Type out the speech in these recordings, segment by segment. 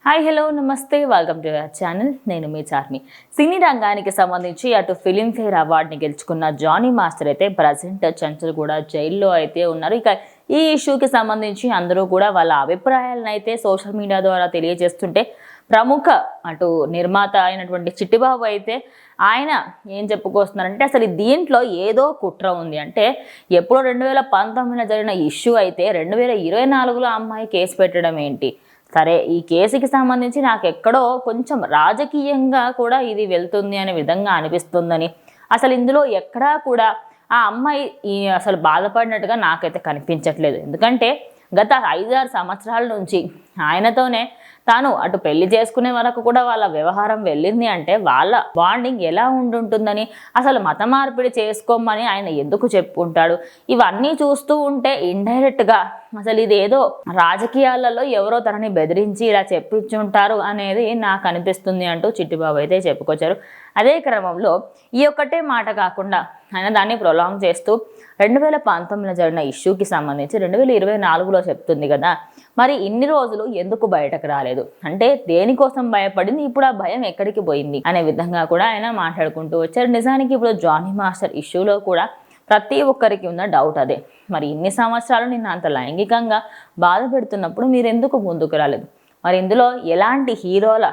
Hi hello నమస్తే welcome to our channel. నేను మీ చార్మి. సినీ రంగానికి సంబంధించి అటు ఫిలింఫేర్ అవార్డుని గెలుచుకున్న జానీ మాస్టర్ అయితే ప్రజెంట్ చంచల్గూడ జైల్లో అయితే ఉన్నారు. ఇక ఈ ఇష్యూకి సంబంధించి అందరూ కూడా వాళ్ళ అభిప్రాయాలను అయితే సోషల్ మీడియా ద్వారా తెలియజేస్తుంటే ప్రముఖ అటు నిర్మాత అయినటువంటి చిట్టిబాబు అయితే ఆయన ఏం చెప్పుకొస్తున్నారంటే అసలు దీంట్లో ఏదో కుట్ర ఉంది. అంటే ఎప్పుడో 2019లో జరిగిన ఇష్యూ అయితే 2024లో అమ్మాయి కేసు పెట్టడం ఏంటి? సరే, ఈ కేసుకి సంబంధించి నాకు ఎక్కడో కొంచెం రాజకీయంగా కూడా ఇది వెళ్తుంది అనే విధంగా అనిపిస్తుందని, అసలు ఇందులో ఎక్కడా కూడా ఆ అమ్మాయి అసలు బాధపడినట్టుగా నాకైతే కనిపించట్లేదు. ఎందుకంటే గత 5-6 సంవత్సరాల నుంచి ఆయనతోనే తాను అటు పెళ్లి చేసుకునే వరకు కూడా వాళ్ళ వ్యవహారం వెళ్ళింది. అంటే వాళ్ళ బాండింగ్ ఎలా ఉంటుందని, అసలు మత మార్పిడి చేసుకోమని ఆయన ఎందుకు చెప్పుకుంటాడు? ఇవన్నీ చూస్తూ ఉంటే ఇండైరెక్ట్గా అసలు ఇదేదో రాజకీయాలలో ఎవరో తనని బెదిరించి ఇలా చెప్పించుంటారు అనేది నాకు అనిపిస్తుంది అంటూ చిట్టిబాబు అయితే చెప్పుకొచ్చారు. అదే క్రమంలో ఈ ఒక్కటే మాట కాకుండా ఆయన దాన్ని ప్రొలాంగ్ చేస్తూ 2019లో జరిగిన ఇష్యూకి సంబంధించి 2024లో చెప్తుంది కదా, మరి ఇన్ని రోజులు ఎందుకు బయటకు రాలేదు? అంటే దేనికోసం భయపడింది, ఇప్పుడు ఆ భయం ఎక్కడికి పోయింది అనే విధంగా కూడా ఆయన మాట్లాడుకుంటూ వచ్చారు. నిజానికి ఇప్పుడు జానీ మాస్టర్ ఇష్యూలో కూడా ప్రతి ఒక్కరికి ఉన్న డౌట్ అదే. మరి ఇన్ని సంవత్సరాలు నిన్ను అంత లైంగికంగా బాధ పెడుతున్నప్పుడు మీరెందుకు ముందుకు రాలేదు? మరి ఇందులో ఎలాంటి హీరోల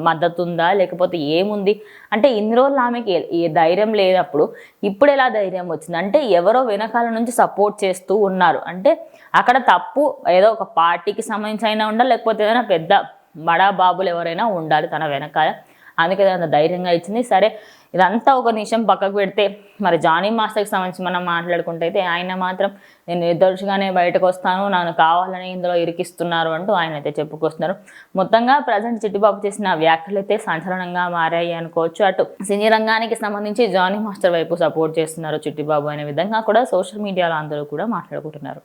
మద్దతు ఉందా, లేకపోతే ఏముంది? అంటే ఇన్ని రోజులు ఆమెకి ఏ ధైర్యం లేనప్పుడు ఇప్పుడు ఎలా ధైర్యం వచ్చింది? అంటే ఎవరో వెనకాల నుంచి సపోర్ట్ చేస్తూ ఉన్నారు. అంటే అక్కడ తప్పు ఏదో ఒక పార్టీకి సంబంధించి అయినా ఉండాలి, లేకపోతే ఏదైనా పెద్ద బడా బాబులు ఎవరైనా ఉండాలి తన వెనకాల. అందుకే అంత ధైర్యంగా ఇచ్చింది. సరే, ఇదంతా ఒక నిమిషం పక్కకు పెడితే మరి జానీ మాస్టర్కి సంబంధించి మనం మాట్లాడుకుంటే అయితే ఆయన మాత్రం నేను నిర్దోషిగానే బయటకు వస్తాను, నన్ను కావాలని ఇందులో ఇరికిస్తున్నారు అంటూ ఆయన అయితే చెప్పుకొస్తున్నారు. మొత్తంగా ప్రజెంట్ చిట్టిబాబు చేసిన వ్యాఖ్యలు అయితే సంచలనంగా మారాయి అనుకోవచ్చు. అటు సినీ రంగానికి సంబంధించి జానీ మాస్టర్ వైపు సపోర్ట్ చేస్తున్నారు చిట్టిబాబు అనే విధంగా కూడా సోషల్ మీడియాలో అందరూ కూడా మాట్లాడుకుంటున్నారు.